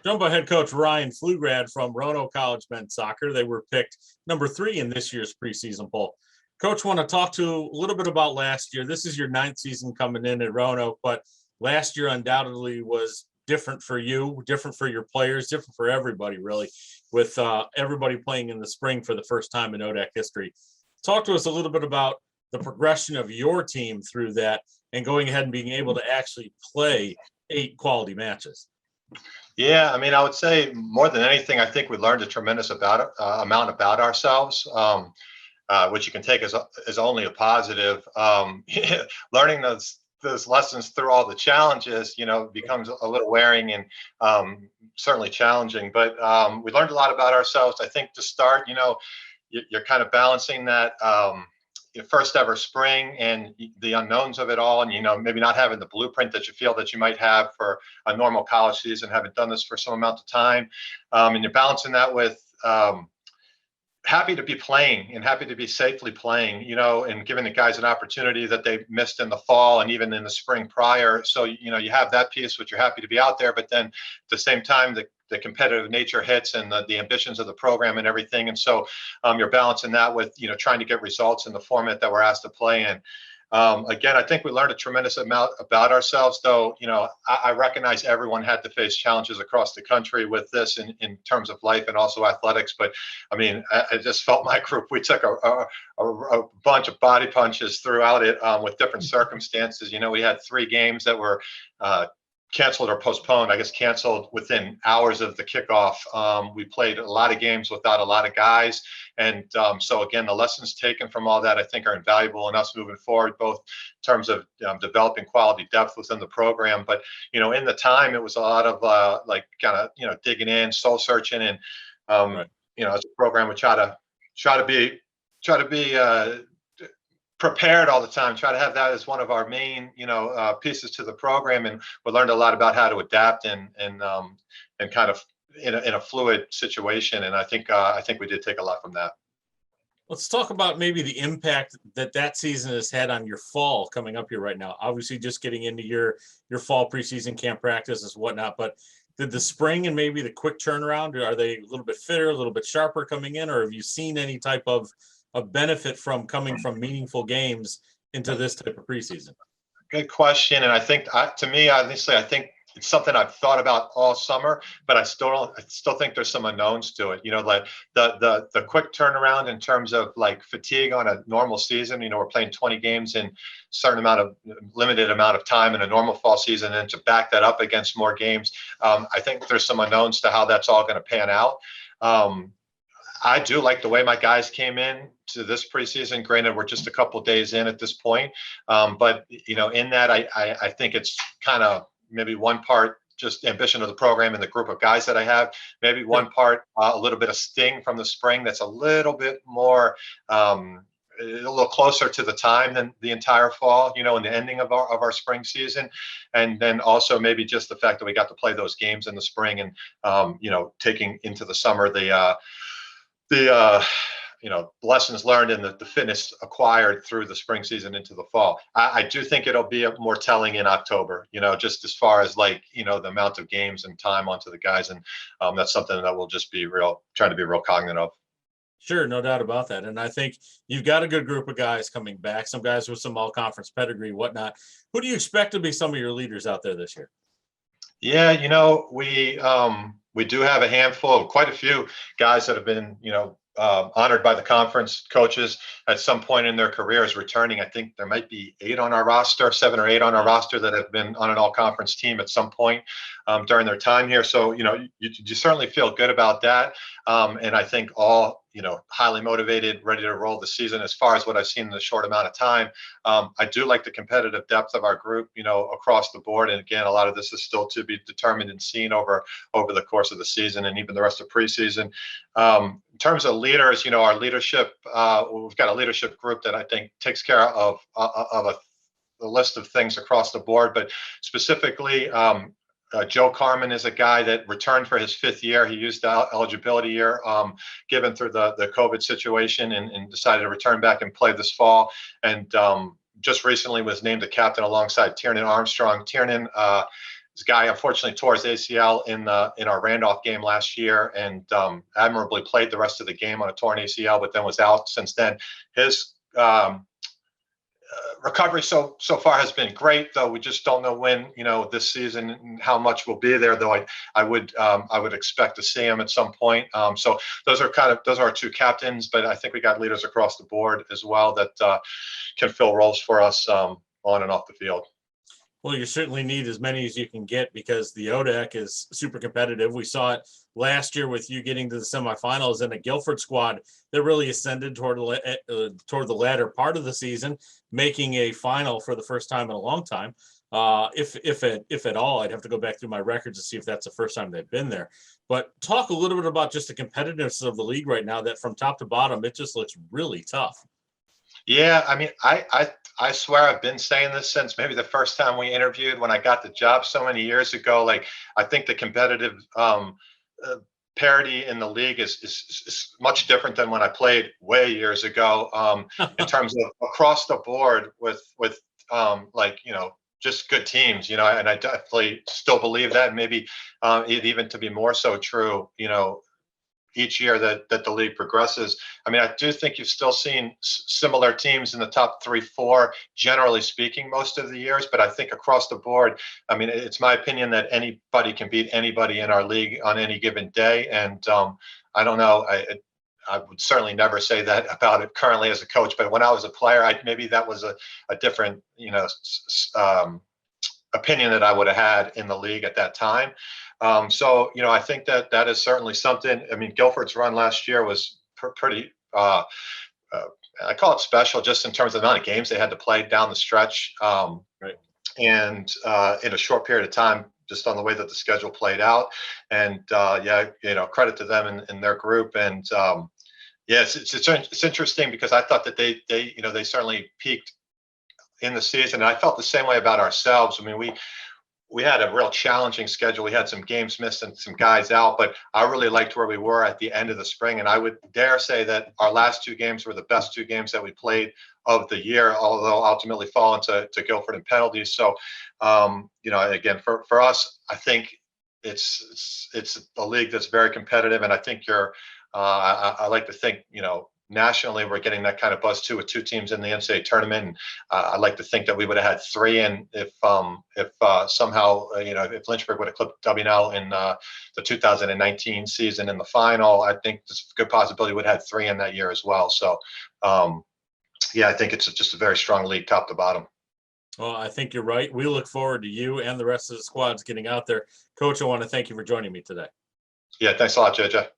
Jumbo head coach Ryan Plfugrad from Roanoke College men's soccer. They were picked number 3 in this year's preseason poll. Coach, want to talk to a little bit about last year. This is your 9th season coming in at Roanoke, but last year undoubtedly was different for you, different for your players, different for everybody, really, with everybody playing in the spring for the first time in ODAC history. Talk to us a little bit about the progression of your team through that and going ahead and being able to actually play 8 quality matches. Yeah, I mean, I would say more than anything, I think we learned a tremendous amount about ourselves, which you can take as only a positive. Learning those lessons through all the challenges, becomes a little wearing and certainly challenging. But we learned a lot about ourselves. I think to start, you're kind of balancing that. Your first ever spring and the unknowns of it all, and maybe not having the blueprint that you feel that you might have for a normal college season, having done this for some amount of time, and you're balancing that with happy to be playing and happy to be safely playing, and giving the guys an opportunity that they missed in the fall and even in the spring prior. So you have that piece, which you're happy to be out there, but then at the same time the competitive nature hits and the ambitions of the program and everything. And so you're balancing that with, trying to get results in the format that we're asked to play in. Again, I think we learned a tremendous amount about ourselves, though. I recognize everyone had to face challenges across the country with this in terms of life and also athletics. But I mean, I just felt my group, we took a bunch of body punches throughout it with different circumstances. We had 3 games that were canceled or postponed. I guess canceled within hours of the kickoff. We played a lot of games without a lot of guys. And so again, the lessons taken from all that, I think, are invaluable in us moving forward, both in terms of developing quality depth within the program. But, in the time, it was a lot of digging in, soul searching. And, Right. As a program, we try to be prepared all the time, try to have that as one of our main, pieces to the program. And we learned a lot about how to adapt and kind of in a fluid situation. And I think we did take a lot from that. Let's talk about maybe the impact that season has had on your fall coming up here right now. Obviously, just getting into your fall preseason camp practices and whatnot, but did the spring and maybe the quick turnaround, are they a little bit fitter, a little bit sharper coming in, or have you seen any type of benefit from coming from meaningful games into this type of preseason? Good question. And I think to me, honestly, I think it's something I've thought about all summer, but I still think there's some unknowns to it. Like the quick turnaround in terms of like fatigue on a normal season. We're playing 20 games in limited amount of time in a normal fall season, and to back that up against more games, I think there's some unknowns to how that's all going to pan out. I do like the way my guys came in to this preseason. Granted, we're just a couple days in at this point, but in that, I think it's kind of maybe one part just ambition of the program and the group of guys that I have. Maybe one part a little bit of sting from the spring that's a little bit more. A little closer to the time than the entire fall, in the ending of our spring season. And then also maybe just the fact that we got to play those games in the spring and, taking into the summer the lessons learned and the fitness acquired through the spring season into the fall. I do think it'll be more telling in October, just as far as the amount of games and time onto the guys. And that's something that we'll just be trying to be real cognizant of. Sure, no doubt about that. And I think you've got a good group of guys coming back, some guys with some all-conference pedigree, whatnot. Who do you expect to be some of your leaders out there this year? Yeah, we do have a handful of quite a few guys that have been, honored by the conference coaches at some point in their careers returning. I think there might be 7 or 8 on our roster that have been on an all-conference team at some point during their time here. So, you certainly feel good about that. And I think all, highly motivated, ready to roll the season. As far as what I've seen in the short amount of time, I do like the competitive depth of our group, across the board. And again, a lot of this is still to be determined and seen over the course of the season and even the rest of preseason. In terms of leaders, our leadership, we've got a leadership group that I think takes care of a list of things across the board, but specifically, Joe Carmen is a guy that returned for his 5th year. He used the eligibility year given through the COVID situation and decided to return back and play this fall. And just recently was named the captain alongside Tiernan Armstrong. Tiernan this guy unfortunately tore his ACL in our Randolph game last year, and admirably played the rest of the game on a torn ACL, but then was out since then. His recovery so far has been great, though we just don't know when, this season, and how much will be there. Though I would expect to see him at some point. So those are our two captains, but I think we got leaders across the board as well that can fill roles for us on and off the field. Well, you certainly need as many as you can get because the ODAC is super competitive. We saw it last year with you getting to the semifinals and a Guilford squad that really ascended toward the latter part of the season, making a final for the first time in a long time. If at all, I'd have to go back through my records to see if that's the first time they've been there. But talk a little bit about just the competitiveness of the league right now, that from top to bottom, it just looks really tough. Yeah, I mean, I swear I've been saying this since maybe the first time we interviewed when I got the job so many years ago. Like, I think the competitive parity in the league is much different than when I played way years ago, in terms of across the board with just good teams, and I definitely still believe that, maybe even to be more so true, each year that the league progresses. I mean, I do think you've still seen similar teams in the top 3, 4, generally speaking, most of the years. But I think across the board, I mean, it's my opinion that anybody can beat anybody in our league on any given day. And I don't know, I would certainly never say that about it currently as a coach. But when I was a player, maybe that was a different, opinion that I would have had in the league at that time. So, I think that is certainly something. I mean, Guilford's run last year was pretty, I call it special, just in terms of the amount of games they had to play down the stretch. Right. And in a short period of time, just on the way that the schedule played out. And credit to them and their group. And it's interesting because I thought that they certainly peaked in the season. And I felt the same way about ourselves. I mean, we had a real challenging schedule. We had some games missed and some guys out, but I really liked where we were at the end of the spring. And I would dare say that our last 2 games were the best 2 games that we played of the year, although ultimately fall into Guilford and penalties. So, again, for us, I think it's a league that's very competitive. And I think I like to think, nationally, we're getting that kind of buzz too, with 2 teams in the NCAA tournament. And I'd like to think that we would have had 3. And if somehow, if Lynchburg would have clipped WNL in the 2019 season in the final, I think there's a good possibility we'd have had 3 in that year as well. So, I think it's just a very strong league, top to bottom. Well, I think you're right. We look forward to you and the rest of the squads getting out there. Coach, I want to thank you for joining me today. Yeah, thanks a lot, JJ.